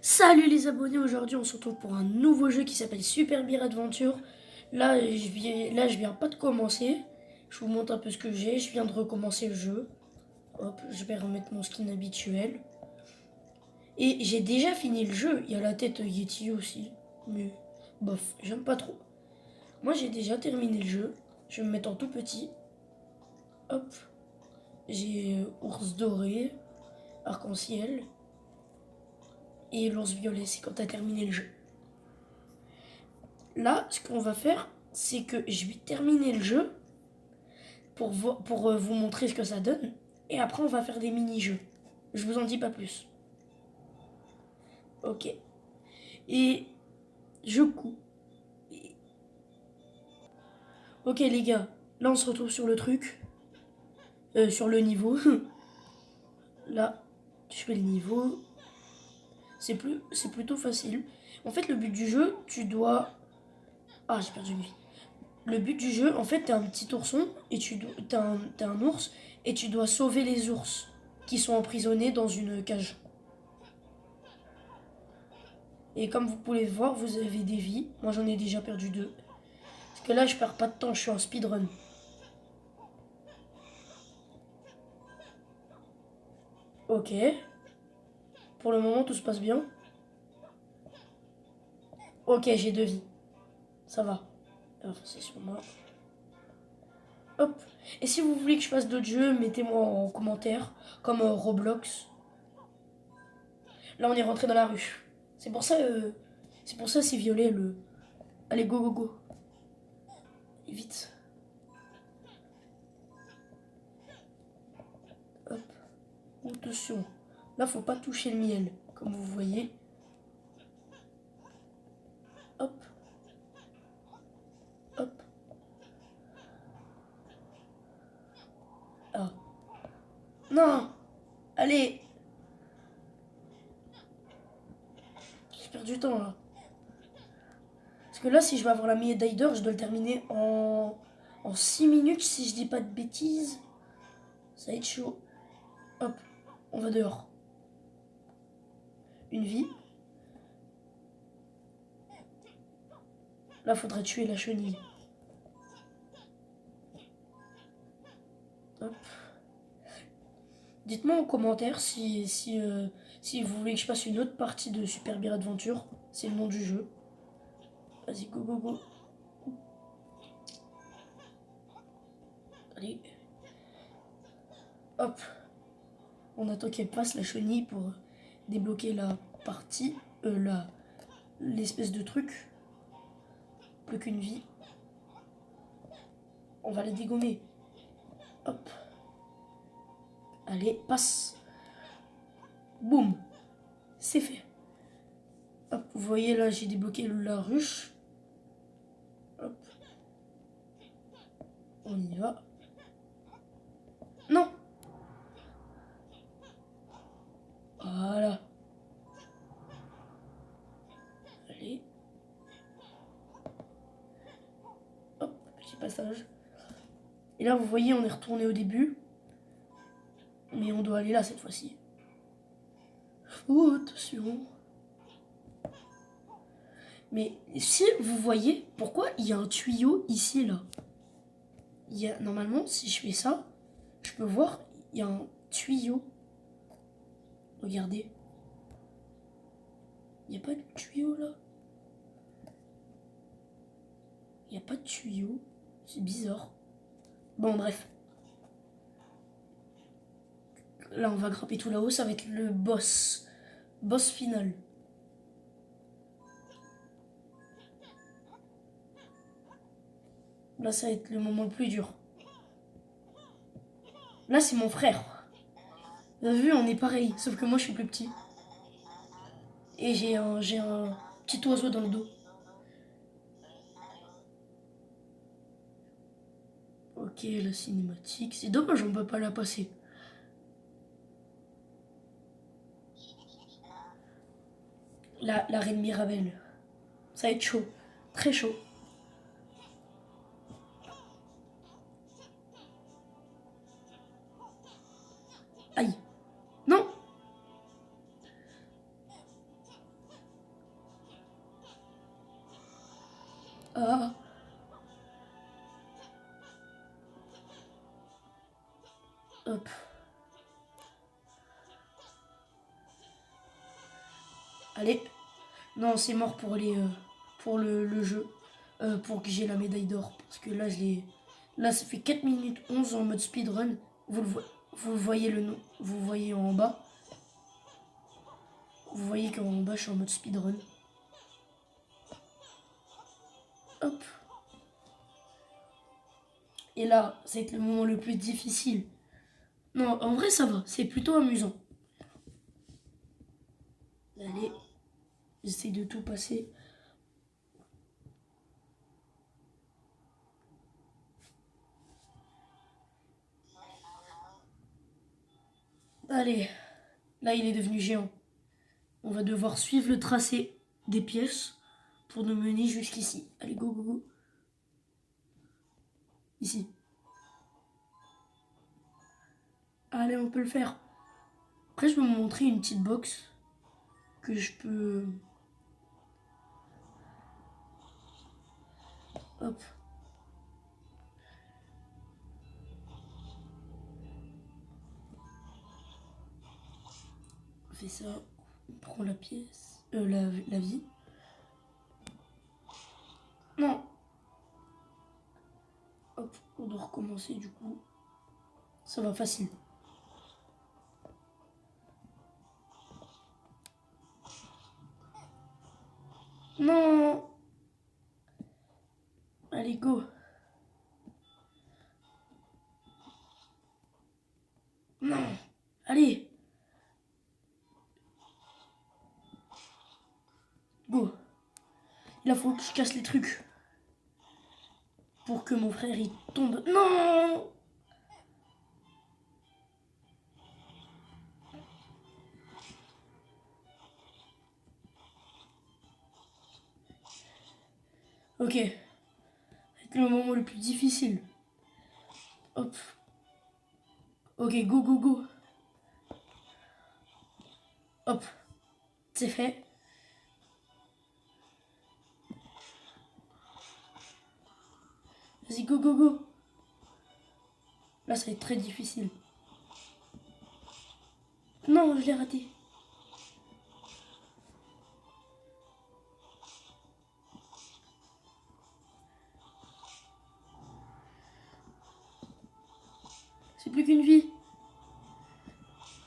Salut les abonnés, aujourd'hui on se retrouve pour un nouveau jeu qui s'appelle Super Beer Adventure. Je viens pas de commencer. Je vous montre un peu ce que j'ai. Je viens de recommencer le jeu. Hop, je vais remettre mon skin habituel. Et j'ai déjà fini le jeu. Il y a la tête Yeti aussi. Mais bof, j'aime pas trop. Moi j'ai déjà terminé le jeu. Je vais me mettre en tout petit. Hop. J'ai ours doré, arc-en-ciel. Et l'ours violet, c'est quand t'as terminé le jeu. Là, ce qu'on va faire, c'est que je vais terminer le jeu pour vous montrer ce que ça donne. Et après, on va faire des mini-jeux. Je vous en dis pas plus. Ok. Et je couds. Ok les gars, là on se retrouve sur le truc. Sur le niveau. Là, je fais le niveau. C'est plutôt facile. En fait, le but du jeu, tu dois... Ah, j'ai perdu une vie. Le but du jeu, en fait, t'es un petit ourson et t'es un ours et tu dois sauver les ours qui sont emprisonnés dans une cage. Et comme vous pouvez le voir, vous avez des vies. Moi, j'en ai déjà perdu 2. Parce que là, je perds pas de temps, je suis en speedrun. Ok. Pour le moment, tout se passe bien. Ok, j'ai 2 vies. Ça va. C'est sur moi. Hop. Et si vous voulez que je fasse d'autres jeux, mettez-moi en commentaire. Comme Roblox. Là, on est rentré dans la rue. C'est pour ça, c'est violet le... Allez, go, go, go. Et vite. Hop. Attention. Là, faut pas toucher le miel. Comme vous voyez. Hop. Hop. Ah. Non. Allez. J'ai perdu du temps, là. Parce que là, si je veux avoir la médaille d'or, je dois le terminer en 6 minutes, si je dis pas de bêtises. Ça va être chaud. Hop. On va dehors. Une vie. Là, faudrait tuer la chenille. Hop. Dites-moi en commentaire si vous voulez que je fasse une autre partie de Super Beer Adventure. C'est le nom du jeu. Vas-y, go, go, go. Allez. Hop. On attend qu'elle passe la chenille pour débloquer la partie. L'espèce de truc. Plus qu'une vie. On va la dégommer. Hop. Allez, passe. Boum. C'est fait. Hop, vous voyez là, j'ai débloqué la ruche. Hop. On y va. Non. Voilà. Allez. Hop, petit passage. Et là, vous voyez, on est retourné au début. Mais on doit aller là cette fois-ci. Oh, attention. Mais si vous voyez, pourquoi il y a un tuyau ici, là? Normalement, si je fais ça, je peux voir, il y a un tuyau. Regardez. Il n'y a pas de tuyau, là? Il n'y a pas de tuyau. C'est bizarre. Bon, bref. Là, on va grimper tout là-haut. Ça va être le boss. Boss final. Là, ça va être le moment le plus dur. Là, c'est mon frère. Vous avez vu, on est pareil. Sauf que moi, je suis plus petit. Et j'ai un petit oiseau dans le dos. Ok, la cinématique. C'est dommage, on peut pas la passer. La reine Mirabelle. Ça va être chaud. Très chaud. Aïe. Non. Ah. Hop. Allez. Non, c'est mort pour pour le jeu. Pour que j'ai la médaille d'or. Parce que là, je l'ai. Là, ça fait 4 minutes 11 en mode speedrun. Vous voyez le nom. Vous voyez en bas. Vous voyez qu'en bas, je suis en mode speedrun. Hop. Et là, ça va être le moment le plus difficile. Non, en vrai, ça va. C'est plutôt amusant. Allez. J'essaie de tout passer. Allez. Là, il est devenu géant. On va devoir suivre le tracé des pièces pour nous mener jusqu'ici. Allez, go, go, go. Ici. Allez, on peut le faire. Après, je vais vous montrer une petite box que je peux... Hop. On fait ça. On prend la pièce. La vie. Non. Hop, on doit recommencer du coup. Ça va facile. Non. Allez, go. Non. Allez. Go. Là, faut que je casse les trucs. Pour que mon frère, il tombe. Non. Ok. C'est le moment le plus difficile. Hop. Ok, go, go, go. Hop. C'est fait. Vas-y, go, go, go. Là, ça va être très difficile. Non, je l'ai raté. C'est plus qu'une vie.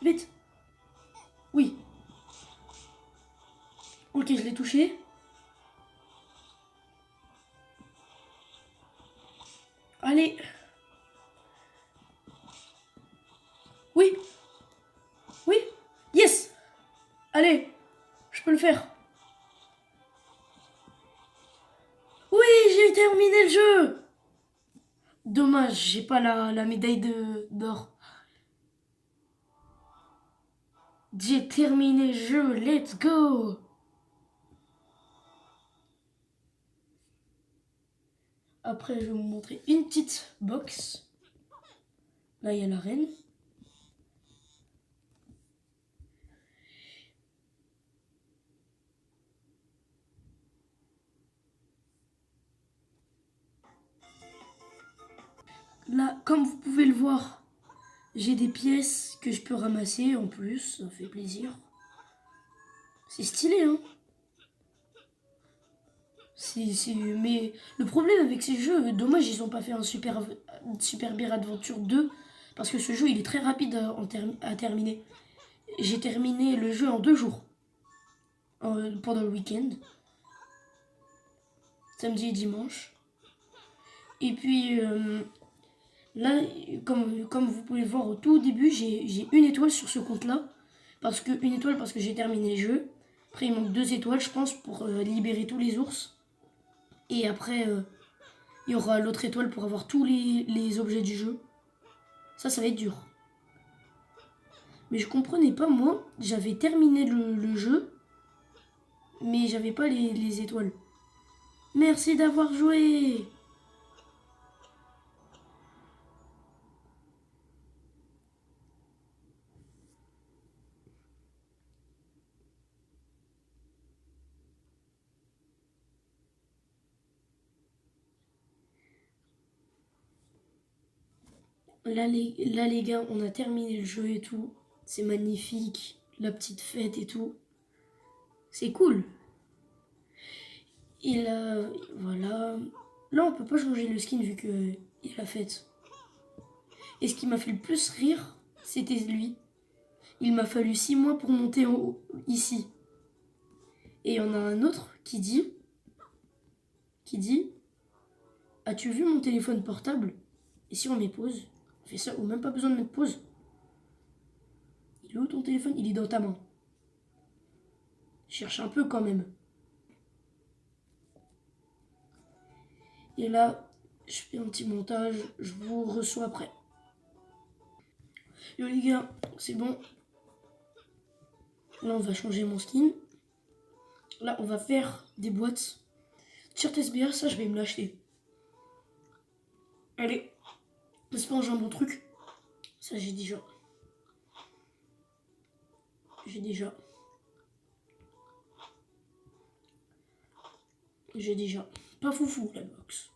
Vite. Oui. Ok, je l'ai touché. Allez. Oui. Oui. Yes. Allez. Je peux le faire. Oui, j'ai terminé le jeu. Dommage, j'ai pas la médaille d'or. J'ai terminé le jeu. Let's go. Après, je vais vous montrer une petite box. Là, il y a la reine. Là, comme vous pouvez le voir, j'ai des pièces que je peux ramasser en plus. Ça fait plaisir. C'est stylé, hein. Mais le problème avec ces jeux, dommage, ils ont pas fait un Super Beer Adventure 2. Parce que ce jeu, il est très rapide à terminer. J'ai terminé le jeu en 2 jours. Pendant le week-end. Samedi et dimanche. Et puis là, comme vous pouvez le voir au tout début, j'ai une étoile sur ce compte-là. Une étoile parce que j'ai terminé le jeu. Après, il manque 2 étoiles, je pense, pour libérer tous les ours. Et après, il y aura l'autre étoile pour avoir tous les objets du jeu. Ça va être dur. Mais je comprenais pas, moi, j'avais terminé le jeu, mais j'avais pas les étoiles. Merci d'avoir joué! Là, les gars, on a terminé le jeu et tout. C'est magnifique. La petite fête et tout. C'est cool. Et là, voilà. Là, on peut pas changer le skin vu que il y a la fête. Et ce qui m'a fait le plus rire, c'était lui. Il m'a fallu 6 mois pour monter en haut, ici. Et il y en a un autre qui dit, as-tu vu mon téléphone portable? Et si on met pause, on fait ça, ou même pas besoin de mettre pause. Il est où ton téléphone? Il est dans ta main. Cherche un peu quand même. Et là, je fais un petit montage, je vous reçois après. Yo les gars, c'est bon. Là, on va changer mon skin. Là, on va faire des boîtes. T-shirt SBA, ça, je vais me l'acheter. Allez, c'est pas un bon truc. Ça, j'ai déjà. J'ai déjà. Pas foufou, la box.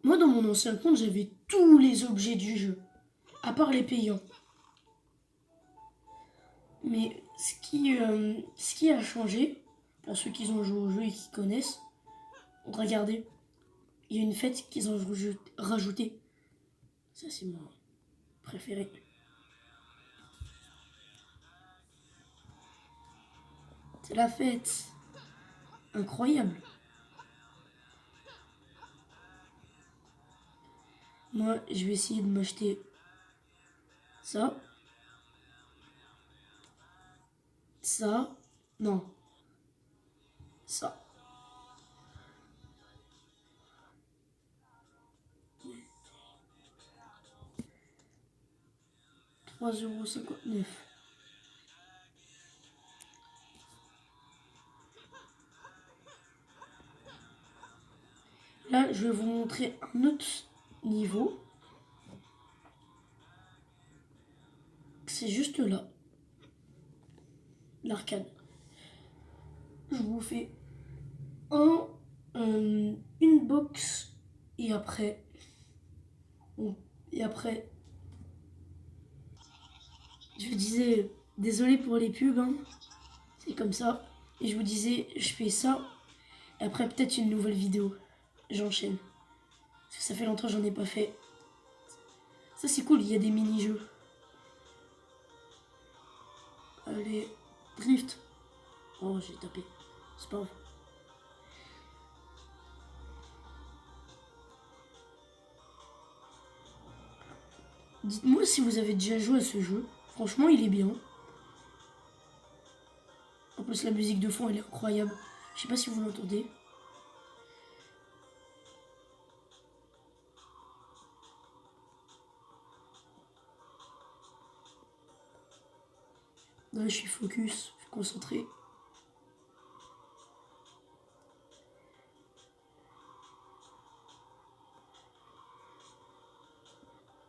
Moi, dans mon ancien compte, j'avais tous les objets du jeu. À part les payants. Mais ce qui a changé, pour ceux qui ont joué au jeu et qui connaissent, regardez, il y a une fête qu'ils ont rajoutée. Ça, c'est mon préféré. C'est la fête. Incroyable. Moi, je vais essayer de m'acheter ça. Ça. Non. Ça. €3,59. Là, je vais vous montrer un autre niveau. C'est juste là. L'arcade. Je vous fais une box et après, je vous disais, désolé pour les pubs, hein, c'est comme ça. Et je vous disais, je fais ça, et après peut-être une nouvelle vidéo. J'enchaîne. Parce que ça fait longtemps que j'en ai pas fait. Ça c'est cool, il y a des mini-jeux. Allez, drift. Oh, j'ai tapé. C'est pas grave. Dites-moi si vous avez déjà joué à ce jeu. Franchement, il est bien. En plus, la musique de fond, elle est incroyable. Je sais pas si vous l'entendez. Là, je suis focus, je suis concentré.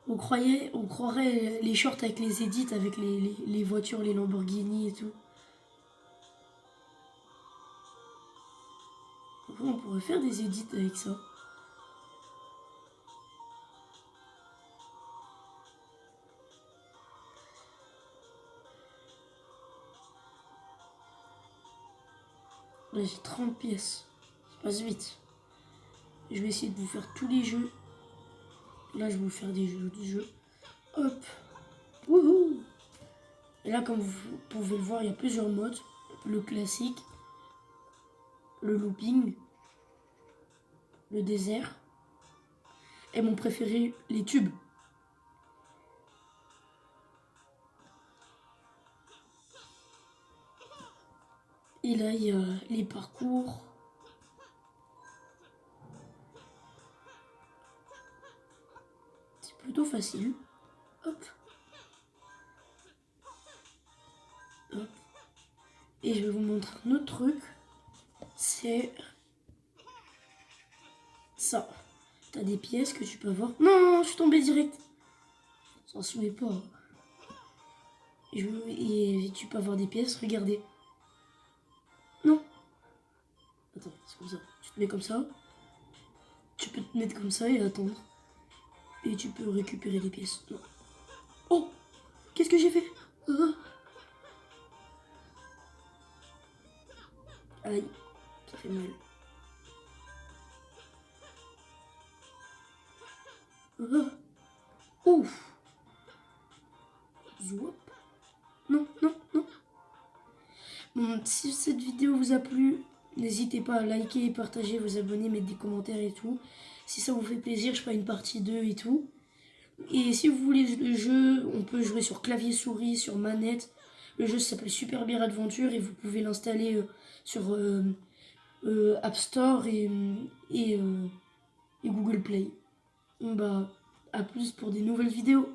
On croirait les shorts avec les edits, avec les voitures, les Lamborghini et tout. On pourrait faire des edits avec ça. Là, j'ai 30 pièces. Ça passe vite. Je vais essayer de vous faire tous les jeux. Là, je vais vous faire des jeux. Hop. Wouhou. Et là, comme vous pouvez le voir, il y a plusieurs modes. Le classique, le looping, le désert. Et mon préféré, les tubes. Et là, il y a les parcours. C'est plutôt facile. Hop. Hop. Et je vais vous montrer un autre truc. C'est ça. T'as des pièces que tu peux avoir. Non, je suis tombée direct. Ça se met pas. Et tu peux avoir des pièces, regardez. Non. Attends, c'est comme ça. Tu te mets comme ça. tu peux te mettre comme ça et attendre. Et tu peux récupérer des pièces. Non. Oh, qu'est-ce que j'ai fait? Aïe, ça fait mal. Ouf. Zouap. Non, non, non. Bon, si cette vidéo vous a plu, n'hésitez pas à liker, partager, vous abonner, mettre des commentaires et tout. Si ça vous fait plaisir, je ferai une partie 2 et tout. Et si vous voulez le jeu, on peut jouer sur clavier souris, sur manette. Le jeu s'appelle Super Bear Adventure et vous pouvez l'installer sur App Store et Google Play. Bah, à plus pour des nouvelles vidéos.